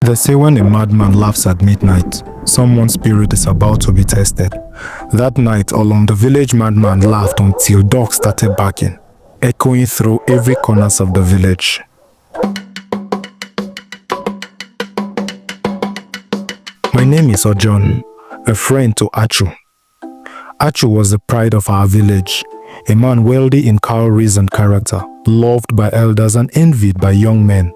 They say when a madman laughs at midnight, someone's spirit is about to be tested. That night, along the village, madman laughed until dogs started barking, echoing through every corners of the village. My name is Ojon, a friend to Achu. Achu was the pride of our village, a man wealthy in cowries and character, loved by elders and envied by young men.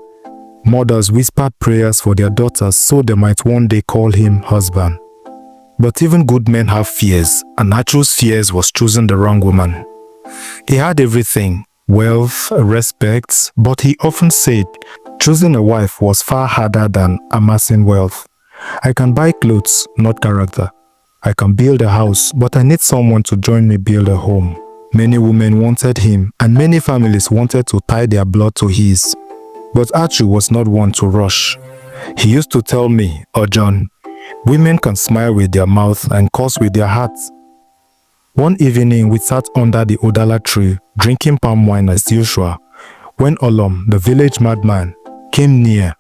Mothers whispered prayers for their daughters so they might one day call him husband. But even good men have fears, and Achu's fears was choosing the wrong woman. He had everything, wealth, respect, but he often said choosing a wife was far harder than amassing wealth. I can buy clothes, not character. I can build a house, but I need someone to join me build a home. Many women wanted him, and many families wanted to tie their blood to his. But Achu was not one to rush. He used to tell me, Ojon, women can smile with their mouth and curse with their hearts. One evening we sat under the Odala tree, drinking palm wine as usual, when Olom, the village madman, came near.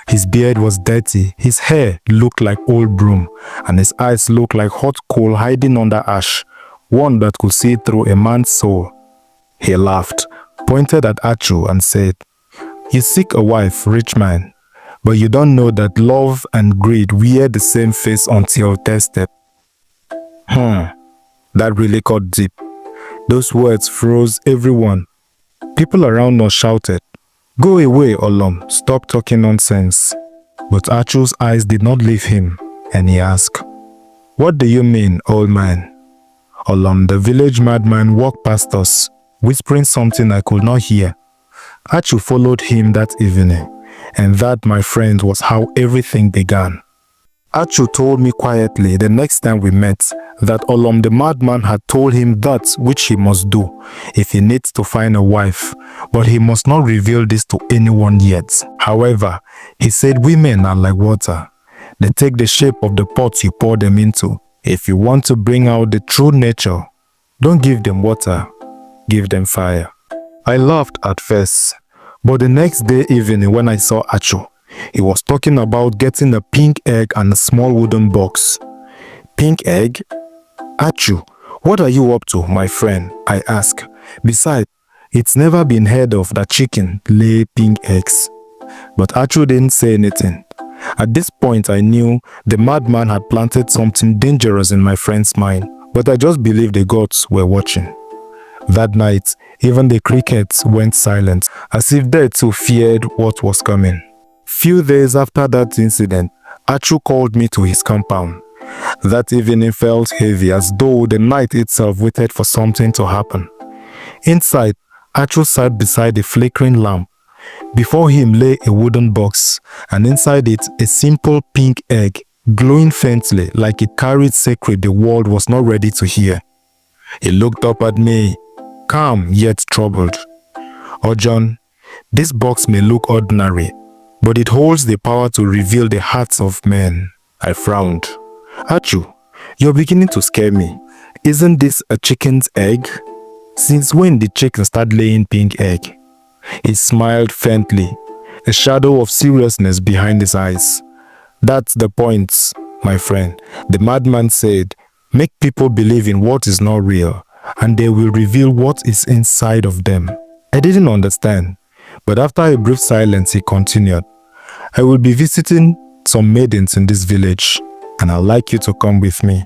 His beard was dirty, his hair looked like old broom, and his eyes looked like hot coal hiding under ash, one that could see through a man's soul. He laughed, pointed at Achu and said, "You seek a wife, rich man, but you don't know that love and greed wear the same face until tested." That really cut deep. Those words froze everyone. People around us shouted, "Go away, Olom, stop talking nonsense." But Achu's eyes did not leave him, and he asked, "What do you mean, old man?" Olom, the village madman, walked past us, whispering something I could not hear. Achu followed him that evening, and that, my friend, was how everything began. Achu told me quietly the next time we met that Olom the madman had told him that which he must do if he needs to find a wife, but he must not reveal this to anyone yet. However, he said women are like water. They take the shape of the pot you pour them into. If you want to bring out the true nature, don't give them water, give them fire. I laughed at first, but the next day evening when I saw Achu, he was talking about getting a pink egg and a small wooden box. Pink egg? Achu, what are you up to, my friend? I asked. Besides, it's never been heard of that chicken lay pink eggs. But Achu didn't say anything. At this point I knew the madman had planted something dangerous in my friend's mind, but I just believed the gods were watching. That night, even the crickets went silent, as if they too feared what was coming. Few days after that incident, Achu called me to his compound. That evening felt heavy, as though the night itself waited for something to happen. Inside, Achu sat beside a flickering lamp. Before him lay a wooden box, and inside it a simple pink egg, glowing faintly like it carried secret the world was not ready to hear. He looked up at me, calm yet troubled. Ojon, this box may look ordinary, but it holds the power to reveal the hearts of men. I frowned. Achu, you're beginning to scare me. Isn't this a chicken's egg? Since when did chicken start laying pink egg? He smiled faintly, a shadow of seriousness behind his eyes. That's the point, my friend. The madman said, make people believe in what is not real, and they will reveal what is inside of them. I didn't understand, but after a brief silence he continued, I will be visiting some maidens in this village, and I'd like you to come with me.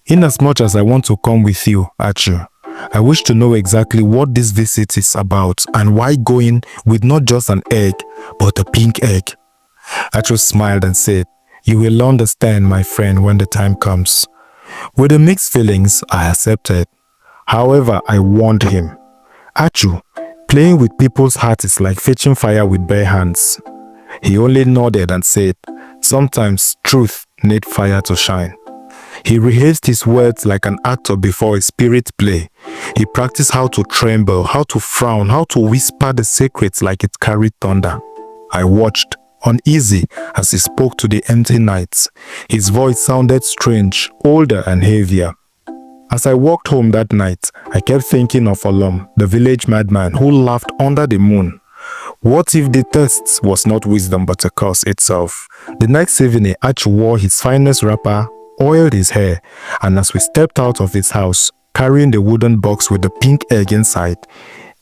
Inasmuch as I want to come with you, Achu, I wish to know exactly what this visit is about and why going with not just an egg, but a pink egg. Achu smiled and said, you will understand, my friend, when the time comes. With the mixed feelings, I accepted. However, I warned him. Achu, playing with people's hearts is like fetching fire with bare hands. He only nodded and said, sometimes truth needs fire to shine. He rehearsed his words like an actor before a spirit play. He practiced how to tremble, how to frown, how to whisper the secrets like it carried thunder. I watched, uneasy, as he spoke to the empty nights. His voice sounded strange, older and heavier. As I walked home that night, I kept thinking of Olom, the village madman who laughed under the moon, What if the test was not wisdom but a curse itself? The next evening, Achu wore his finest wrapper, oiled his hair, and as we stepped out of his house, carrying the wooden box with the pink egg inside,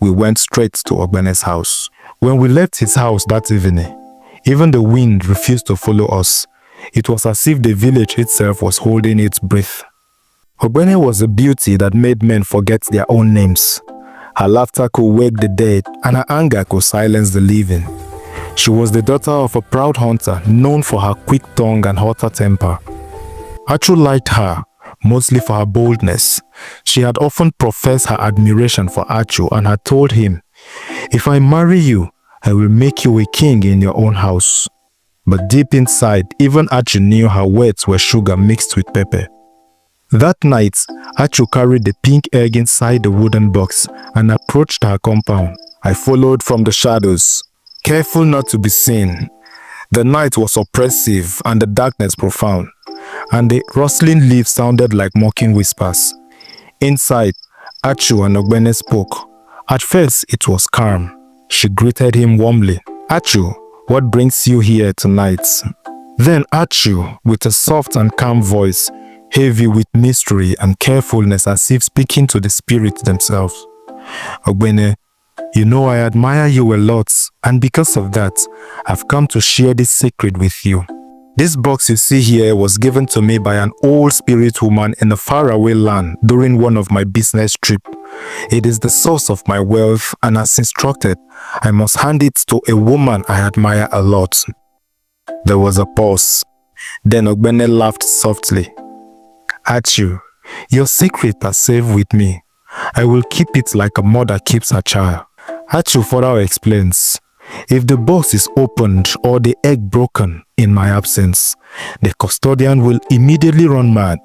we went straight to Ogbene's house. When we left his house that evening, even the wind refused to follow us. It was as if the village itself was holding its breath. Ogbene was a beauty that made men forget their own names. Her laughter could wake the dead, and her anger could silence the living. She was the daughter of a proud hunter known for her quick tongue and hotter temper. Achu liked her, mostly for her boldness. She had often professed her admiration for Achu and had told him, "If I marry you, I will make you a king in your own house." But deep inside, even Achu knew her words were sugar mixed with pepper. That night, Achu carried the pink egg inside the wooden box and approached her compound. I followed from the shadows, careful not to be seen. The night was oppressive and the darkness profound, and the rustling leaves sounded like mocking whispers. Inside, Achu and Ogbene spoke. At first, it was calm. She greeted him warmly. "Achu, what brings you here tonight?" Then Achu, with a soft and calm voice, heavy with mystery and carefulness, as if speaking to the spirits themselves. "Ogbene, you know I admire you a lot, and because of that, I've come to share this secret with you. This box you see here was given to me by an old spirit woman in a faraway land during one of my business trips. It is the source of my wealth, and as instructed, I must hand it to a woman I admire a lot." There was a pause. Then Ogbene laughed softly. "Achu, your secret are safe with me. I will keep it like a mother keeps her child." Achu further explains, "If the box is opened or the egg broken in my absence, the custodian will immediately run mad.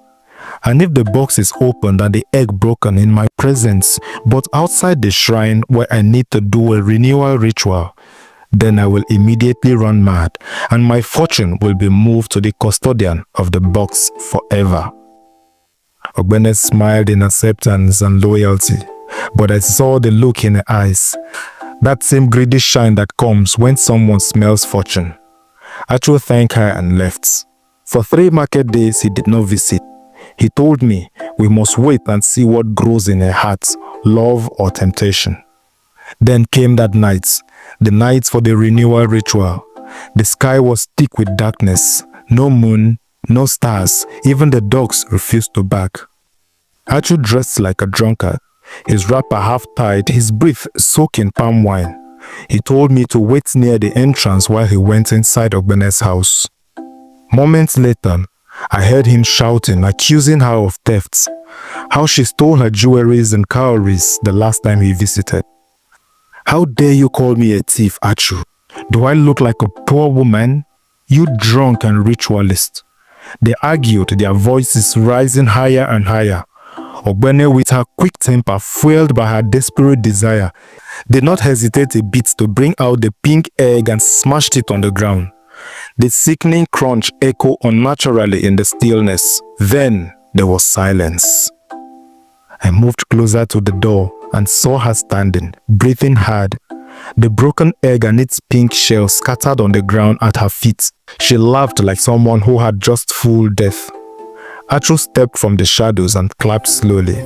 And if the box is opened and the egg broken in my presence, but outside the shrine where I need to do a renewal ritual, then I will immediately run mad, and my fortune will be moved to the custodian of the box forever." Ogbene smiled in acceptance and loyalty, but I saw the look in her eyes, that same greedy shine that comes when someone smells fortune. Achu thanked her and left. For 3 market days he did not visit. He told me we must wait and see what grows in her heart, love or temptation. Then came that night, the night for the renewal ritual. The sky was thick with darkness, no moon, no stars, even the dogs refused to bark. Achu dressed like a drunkard, his wrapper half tied, his breath soaked in palm wine. He told me to wait near the entrance while he went inside Ogbene's house. Moments later, I heard him shouting, accusing her of thefts, how she stole her jewelries and cowries the last time he visited. "How dare you call me a thief, Achu? Do I look like a poor woman? You drunk and ritualist." They argued, their voices rising higher and higher. Ogbene, with her quick temper fueled by her desperate desire, did not hesitate a bit to bring out the pink egg and smashed it on the ground. The sickening crunch echoed unnaturally in the stillness. Then there was silence. I moved closer to the door and saw her standing, breathing hard. The broken egg and its pink shell scattered on the ground at her feet. She laughed like someone who had just fooled death. Achu stepped from the shadows and clapped slowly.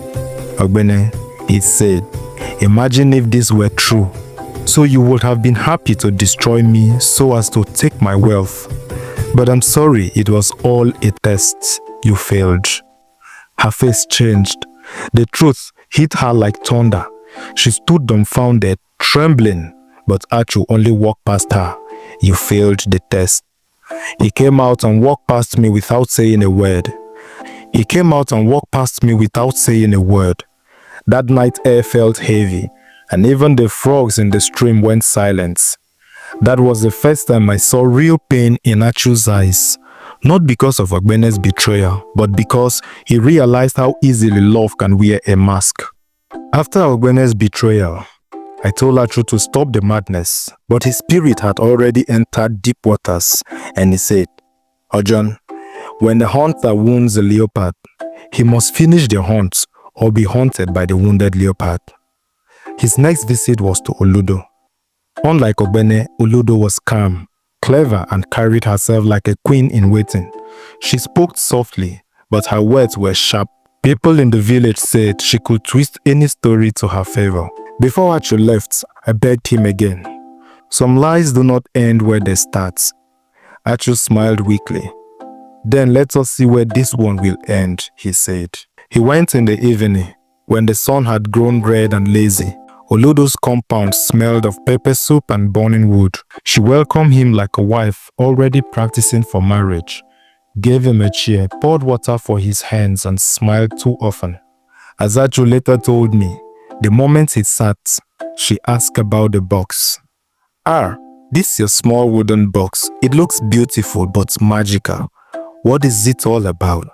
"Ogbene," he said, "imagine if this were true. So you would have been happy to destroy me so as to take my wealth. But I'm sorry, it was all a test. You failed." Her face changed. The truth hit her like thunder. She stood dumbfounded, trembling, but Achu only walked past her. "You failed the test." He came out and walked past me without saying a word. That night air felt heavy, and even the frogs in the stream went silent. That was the first time I saw real pain in Achu's eyes. Not because of Ogbene's betrayal, but because he realized how easily love can wear a mask. After Ogbene's betrayal, I told Achu to stop the madness, but his spirit had already entered deep waters, and he said, "Ojon, when the hunter wounds a leopard, he must finish the hunt or be hunted by the wounded leopard." His next visit was to Oludo. Unlike Ogbene, Oludo was calm, clever, and carried herself like a queen in waiting. She spoke softly, but her words were sharp. People in the village said she could twist any story to her favor. Before Achu left, I begged him again. Some lies do not end where they start. Achu smiled weakly. Then let us see where this one will end, he said. He went in the evening, when the sun had grown red and lazy. Oludo's compound smelled of pepper soup and burning wood. She welcomed him like a wife already practicing for marriage, gave him a chair, poured water for his hands, and smiled too often. As Achu later told me, the moment he sat, she asked about the box. This is your small wooden box. It looks beautiful but magical. What is it all about?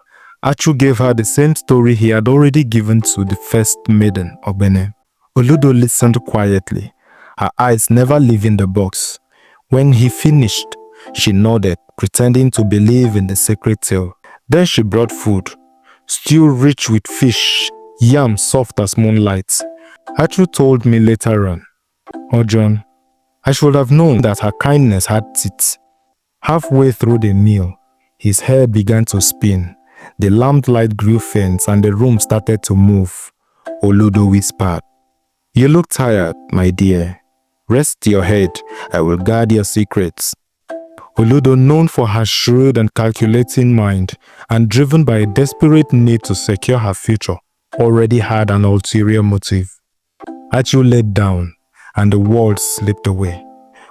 Achu gave her the same story he had already given to the first maiden, Ogbene. Oludo listened quietly, her eyes never leaving the box. When he finished, she nodded, pretending to believe in the sacred tale. Then she brought food, stew rich with fish, yam soft as moonlight. Achu told me later on, "Oh John, I should have known that her kindness had teeth." Halfway through the meal, his hair began to spin. The lamplight grew faint and the room started to move. Oludo whispered, "You look tired, my dear. Rest your head. I will guard your secrets." Oludo, known for her shrewd and calculating mind and driven by a desperate need to secure her future, already had an ulterior motive. Achu laid down and the world slipped away.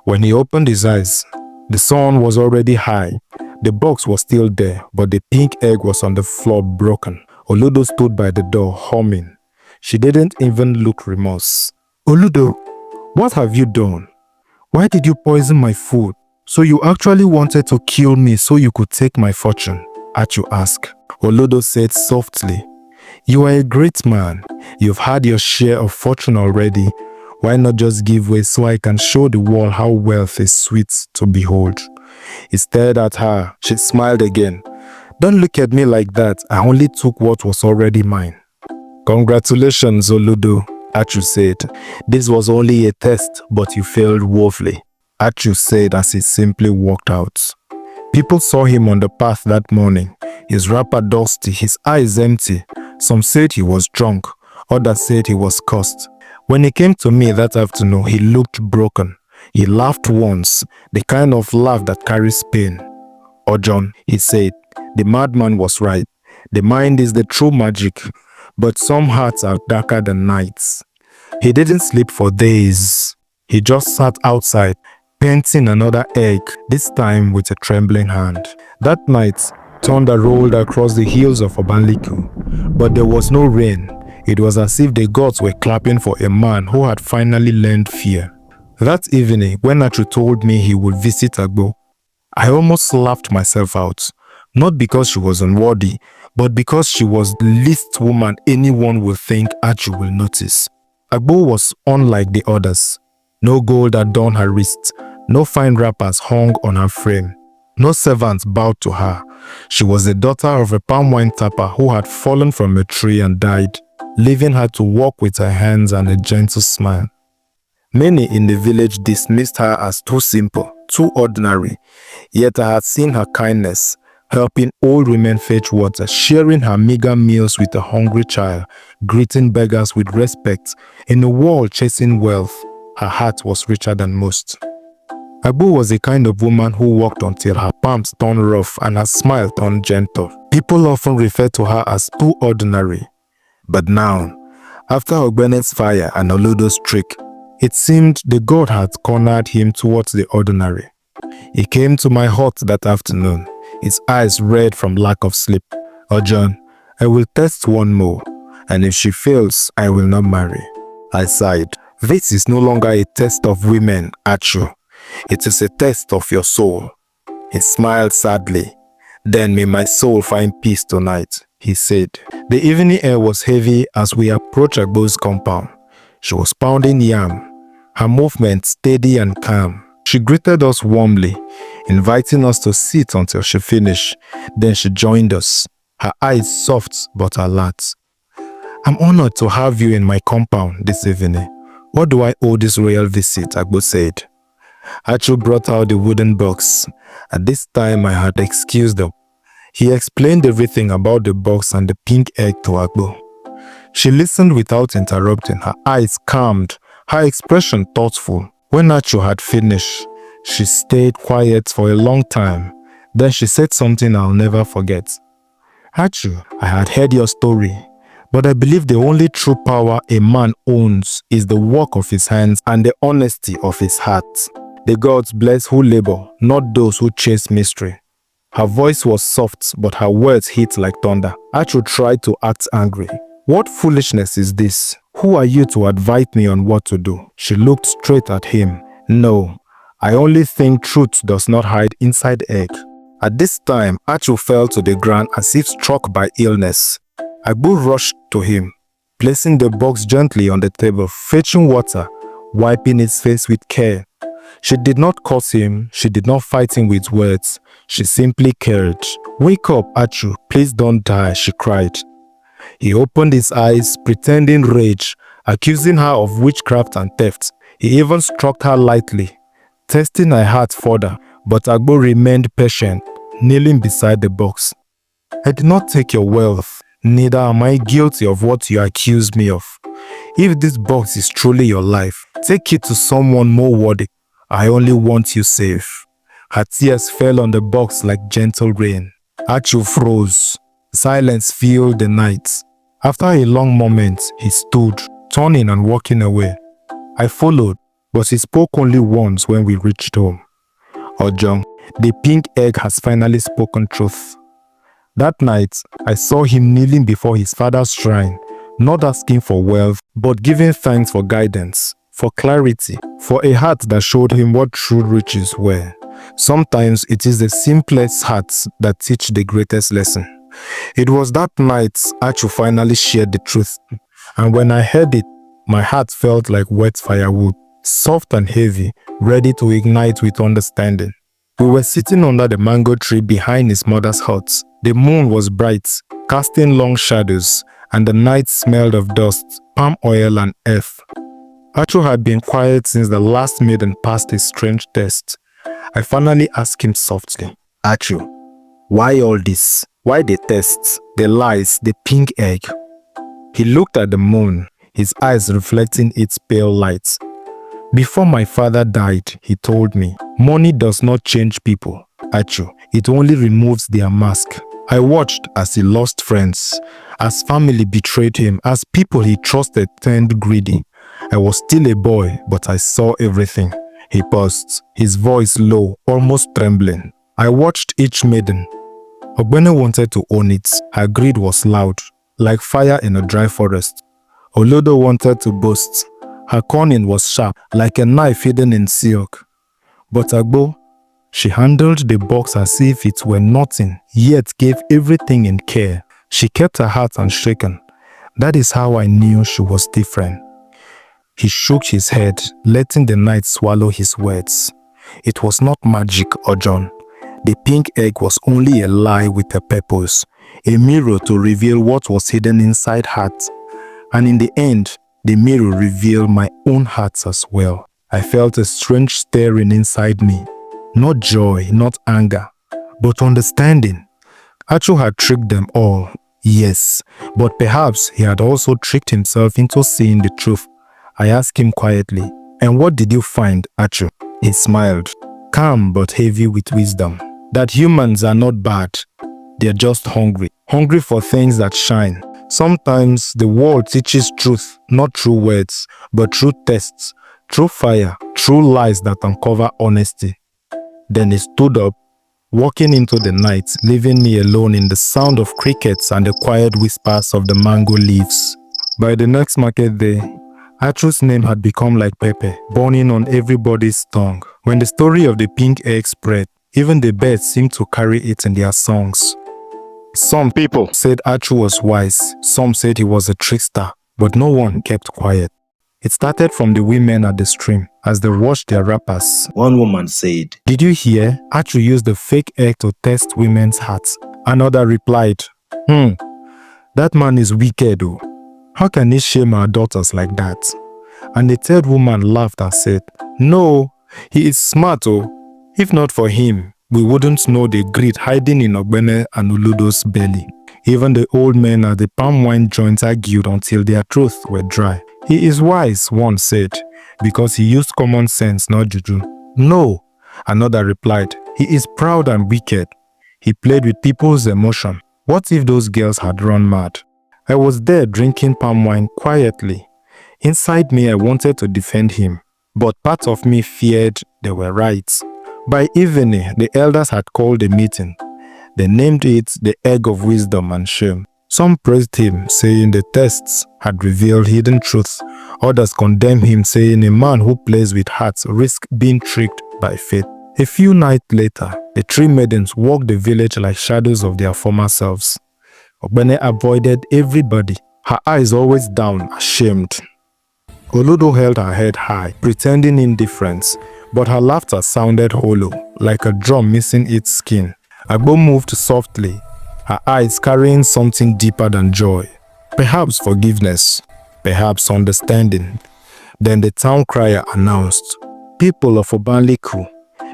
When he opened his eyes, the sun was already high. The box was still there, but the pink egg was on the floor broken. Oludo stood by the door humming. She didn't even look remorse. "Oludo, what have you done? Why did you poison my food? So you actually wanted to kill me so you could take my fortune?" Achu asked. Oludo said softly, "You are a great man. You've had your share of fortune already. Why not just give way so I can show the world how wealth is sweet to behold?" He stared at her. She smiled again. "Don't look at me like that. I only took what was already mine." "Congratulations, Oludo," Achu said. "This was only a test, but you failed woefully," Achu said as he simply walked out. People saw him on the path that morning, his wrapper dusty, his eyes empty. Some said he was drunk, others said he was cursed. When he came to me that afternoon, he looked broken. He laughed once, the kind of laugh that carries pain. "Oh John," he said, "the madman was right. The mind is the true magic, but some hearts are darker than nights." He didn't sleep for days. He just sat outside, painting another egg, this time with a trembling hand. That night, thunder rolled across the hills of Obanliku, but there was no rain. It was as if the gods were clapping for a man who had finally learned fear. That evening, when Achu told me he would visit Agbo, I almost laughed myself out. Not because she was unworthy, but because she was the least woman anyone would think Achu will notice. Agbo was unlike the others. No gold adorned her wrists, no fine wrappers hung on her frame. No servants bowed to her. She was the daughter of a palm wine tapper who had fallen from a tree and died, leaving her to walk with her hands and a gentle smile. Many in the village dismissed her as too simple, too ordinary, yet I had seen her kindness, helping old women fetch water, sharing her meager meals with a hungry child, greeting beggars with respect. In a world chasing wealth, her heart was richer than most. Abu was the kind of woman who walked until her palms turned rough and her smile turned gentle. People often referred to her as too ordinary. But now, after Ogbene's fire and Oludo's trick, it seemed the god had cornered him towards the ordinary. He came to my hut that afternoon, his eyes red from lack of sleep. "Oh John, I will test one more, and if she fails, I will not marry." I sighed. "This is no longer a test of women, Achu. It is a test of your soul." He smiled sadly. "Then may my soul find peace tonight," he said. The evening air was heavy as we approached Agbo's compound. She was pounding yam, her movements steady and calm. She greeted us warmly, inviting us to sit until she finished. Then she joined us, her eyes soft but alert. "I'm honored to have you in my compound this evening. What do I owe this royal visit? Agbo said. Achu brought out the wooden box. At this time, I had excused him. He explained everything about the box and the pink egg to Agbo. She listened without interrupting, her eyes calmed, her expression thoughtful. When Achu had finished, she stayed quiet for a long time. Then she said something I'll never forget. Achu, I had heard your story, but I believe the only true power a man owns is the work of his hands and the honesty of his heart. The gods bless who labor, not those who chase mystery. Her voice was soft, but her words hit like thunder. Achu tried to act angry. What foolishness is this? Who are you to advise me on what to do? She looked straight at him. No, I only think truth does not hide inside egg. At this time, Achu fell to the ground as if struck by illness. Agbo rushed to him, placing the box gently on the table, fetching water, wiping his face with care. She did not curse him, she did not fight him with words. She simply cared. Wake up, Achu, please don't die, she cried. He opened his eyes, pretending rage, accusing her of witchcraft and theft. He even struck her lightly, testing her heart further, but Agbo remained patient, kneeling beside the box. I did not take your wealth, neither am I guilty of what you accuse me of. If this box is truly your life, take it to someone more worthy. I only want you safe. Her tears fell on the box like gentle rain. Achu froze. Silence filled the night. After a long moment, he stood, turning and walking away. I followed, but he spoke only once when we reached home. Ojong, the pink egg has finally spoken truth. That night, I saw him kneeling before his father's shrine, not asking for wealth, but giving thanks for guidance, for clarity, for a heart that showed him what true riches were. Sometimes it is the simplest hearts that teach the greatest lesson. It was that night Achu finally shared the truth, and when I heard it, my heart felt like wet firewood, soft and heavy, ready to ignite with understanding. We were sitting under the mango tree behind his mother's hut. The moon was bright, casting long shadows, and the night smelled of dust, palm oil and earth. Achu had been quiet since the last maiden passed his strange test. I finally asked him softly, Achu, why all this? Why the tests, the lies, the pink egg? He looked at the moon, his eyes reflecting its pale light. Before my father died, he told me, money does not change people, Achu. It only removes their mask. I watched as he lost friends, as family betrayed him, as people he trusted turned greedy. I was still a boy, but I saw everything. He paused, his voice low, almost trembling. I watched each maiden. Ogbene wanted to own it. Her greed was loud, like fire in a dry forest. Olodo wanted to boast. Her cunning was sharp, like a knife hidden in silk. But Agbo, she handled the box as if it were nothing, yet gave everything in care. She kept her heart unshaken. That is how I knew she was different. He shook his head, letting the night swallow his words. It was not magic, Ojon. The pink egg was only a lie with a purpose, a mirror to reveal what was hidden inside heart. And in the end, the mirror revealed my own heart as well. I felt a strange stirring inside me. Not joy, not anger, but understanding. Achu had tricked them all, yes, but perhaps he had also tricked himself into seeing the truth. I asked him quietly, and what did you find, Achu? He smiled, calm but heavy with wisdom. That humans are not bad. They're just hungry. Hungry for things that shine. Sometimes the world teaches truth, not through words, but through tests, through fire, through lies that uncover honesty. Then he stood up, walking into the night, leaving me alone in the sound of crickets and the quiet whispers of the mango leaves. By the next market day, Achu's name had become like pepper, burning on everybody's tongue. When the story of the pink egg spread, even the birds seemed to carry it in their songs. Some people said Achu was wise, some said he was a trickster, but no one kept quiet. It started from the women at the stream as they washed their wrappers. One woman said, "Did you hear? Achu used the fake egg to test women's hearts." Another replied, That man is wicked. Oh. How can he shame our daughters like that?" And the third woman laughed and said, "No, he is smart oh. If not for him, we wouldn't know the greed hiding in Ogbene and Uludo's belly." Even the old men at the palm wine joint argued until their throats were dry. "He is wise," one said, "because he used common sense, not juju." "No," another replied, "he is proud and wicked. He played with people's emotion. What if those girls had run mad?" I was there drinking palm wine quietly. Inside me, I wanted to defend him, but part of me feared they were right. By evening, the elders had called a meeting. They named it the Egg of Wisdom and Shame. Some praised him, saying the tests had revealed hidden truths. Others condemned him, saying a man who plays with hearts risks being tricked by fate. A few nights later, the three maidens walked the village like shadows of their former selves. Ogbene avoided everybody, her eyes always down, ashamed. Oludo held her head high, pretending indifference, but her laughter sounded hollow, like a drum missing its skin. Agbo moved softly, her eyes carrying something deeper than joy. Perhaps forgiveness, perhaps understanding. Then the town crier announced, "People of Obanliku,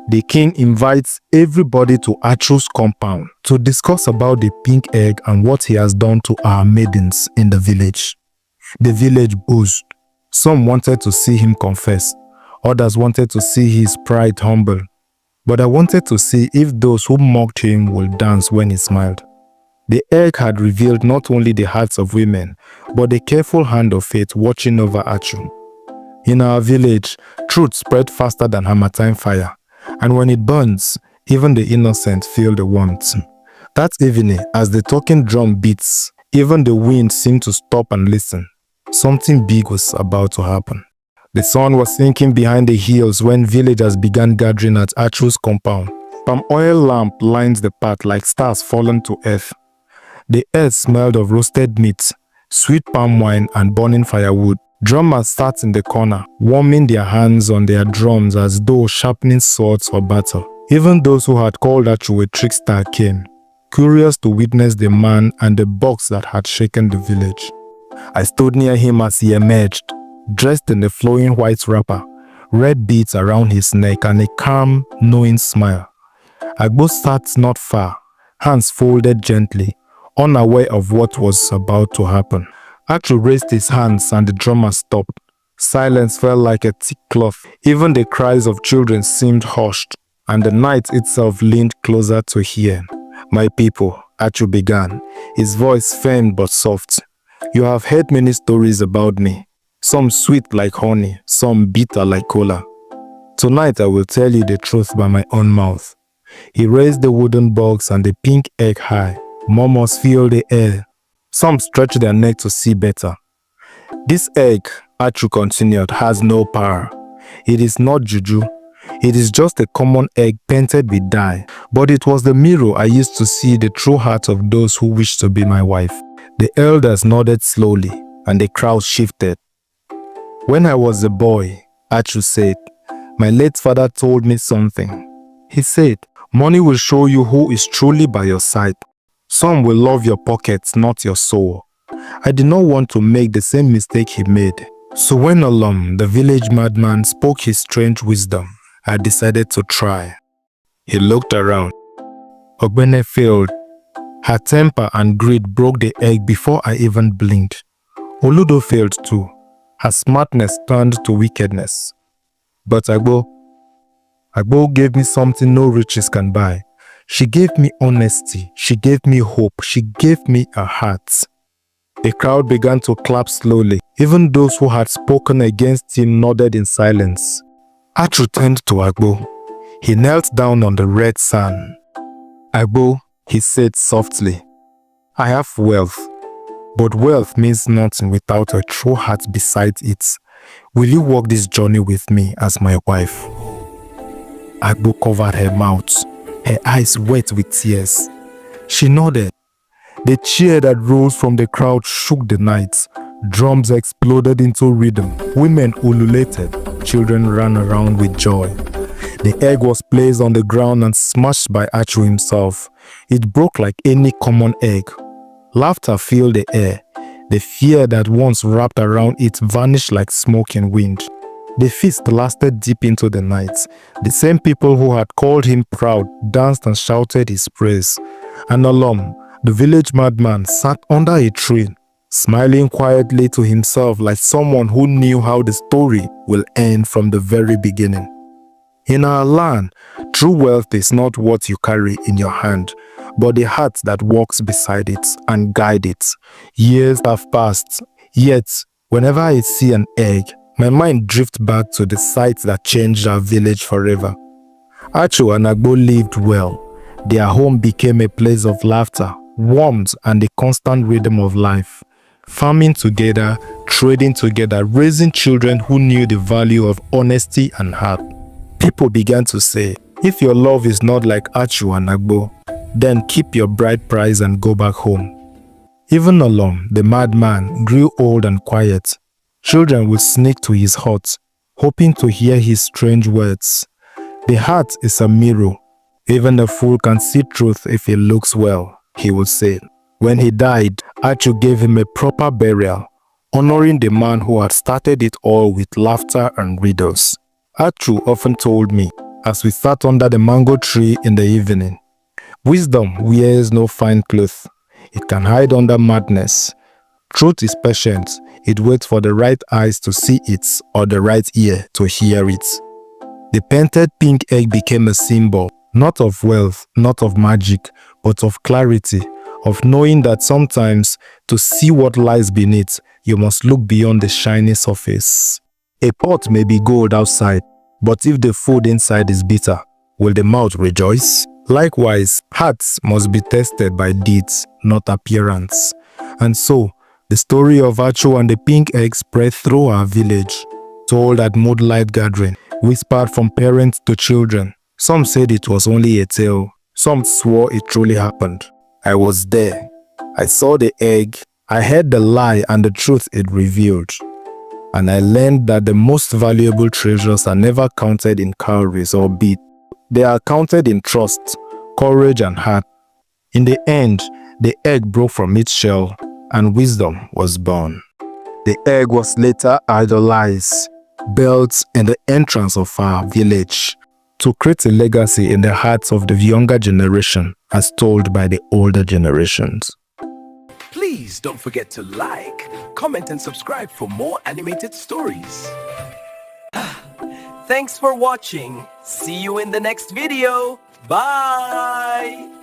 the king invites everybody to Achu's compound to discuss about the pink egg and what he has done to our maidens in the village." The village buzzed. Some wanted to see him confess. Others wanted to see his pride humble. But I wanted to see if those who mocked him will dance when he smiled. The egg had revealed not only the hearts of women, but the careful hand of fate watching over Achu. In our village, truth spread faster than Harmattan fire, and when it burns, even the innocent feel the warmth. That evening, as the talking drum beats, even the wind seemed to stop and listen. Something big was about to happen. The sun was sinking behind the hills when villagers began gathering at Achu's compound. Palm oil lamp lines the path like stars fallen to earth. The earth smelled of roasted meat, sweet palm wine, and burning firewood. Drummers sat in the corner, warming their hands on their drums as though sharpening swords for battle. Even those who had called Achu a trickster came, curious to witness the man and the box that had shaken the village. I stood near him as he emerged, dressed in a flowing white wrapper, red beads around his neck, and a calm, knowing smile. Agbo sat not far, hands folded gently, unaware of what was about to happen. Achu raised his hands and the drummer stopped. Silence felt like a thick cloth. Even the cries of children seemed hushed, and the night itself leaned closer to hear. "My people," Achu began, his voice firm but soft. "You have heard many stories about me, some sweet like honey, some bitter like cola. Tonight I will tell you the truth by my own mouth." He raised the wooden box and the pink egg high. Murmurs filled the air. Some stretched their neck to see better. "This egg," Achu continued, "has no power. It is not juju. It is just a common egg painted with dye. But it was the mirror I used to see the true heart of those who wished to be my wife." The elders nodded slowly, and the crowd shifted. "When I was a boy," Achu said, "my late father told me something. He said, money will show you who is truly by your side. Some will love your pockets, not your soul." I did not want to make the same mistake he made. So when Olom, the village madman, spoke his strange wisdom, I decided to try. He looked around. Ogbene failed. Her temper and greed broke the egg before I even blinked. Oludo failed too. Her smartness turned to wickedness. But Agbo gave me something no riches can buy. She gave me honesty. She gave me hope. She gave me a heart. The crowd began to clap slowly. Even those who had spoken against him nodded in silence. Achu turned to Agbo. He knelt down on the red sand. "Agbo," he said softly, "I have wealth, but wealth means nothing without a true heart beside it. Will you walk this journey with me as my wife?" Agbo covered her mouth, her eyes wet with tears. She nodded. The cheer that rose from the crowd shook the night. Drums exploded into rhythm. Women ululated. Children ran around with joy. The egg was placed on the ground and smashed by Achu himself. It broke like any common egg. Laughter filled the air. The fear that once wrapped around it vanished like smoke and wind. The feast lasted deep into the night. The same people who had called him proud danced and shouted his praise. And Olom, the village madman, sat under a tree, smiling quietly to himself like someone who knew how the story will end from the very beginning. In our land, true wealth is not what you carry in your hand, but the heart that walks beside it and guides it. Years have passed, yet whenever I see an egg, my mind drifts back to the sight that changed our village forever. Achu and Agbo lived well. Their home became a place of laughter, warmth, and the constant rhythm of life. Farming together, trading together, raising children who knew the value of honesty and heart. People began to say, if your love is not like Achu and Agbo, then keep your bride price and go back home. Even Olom, the madman, grew old and quiet. Children would sneak to his hut, hoping to hear his strange words. The heart is a mirror. Even a fool can see truth if he looks well, he would say. When he died, Achu gave him a proper burial, honoring the man who had started it all with laughter and riddles. Achu often told me, as we sat under the mango tree in the evening, wisdom wears no fine cloth. It can hide under madness. Truth is patient. It waits for the right eyes to see it or the right ear to hear it. The painted pink egg became a symbol, not of wealth, not of magic, but of clarity, of knowing that sometimes to see what lies beneath, you must look beyond the shiny surface. A pot may be gold outside, but if the food inside is bitter, will the mouth rejoice? Likewise, hearts must be tested by deeds, not appearance. And so, the story of Achu and the pink egg spread through our village, told at moonlight gathering, whispered from parents to children. Some said it was only a tale. Some swore it truly happened. I was there. I saw the egg. I heard the lie and the truth it revealed. And I learned that the most valuable treasures are never counted in calories or beads. They are counted in trust, courage, and heart. In the end, the egg broke from its shell, and wisdom was born. The egg was later idolized, built in the entrance of our village, to create a legacy in the hearts of the younger generation, as told by the older generations. Please don't forget to like, comment, and subscribe for more animated stories. Thanks for watching. See you in the next video. Bye!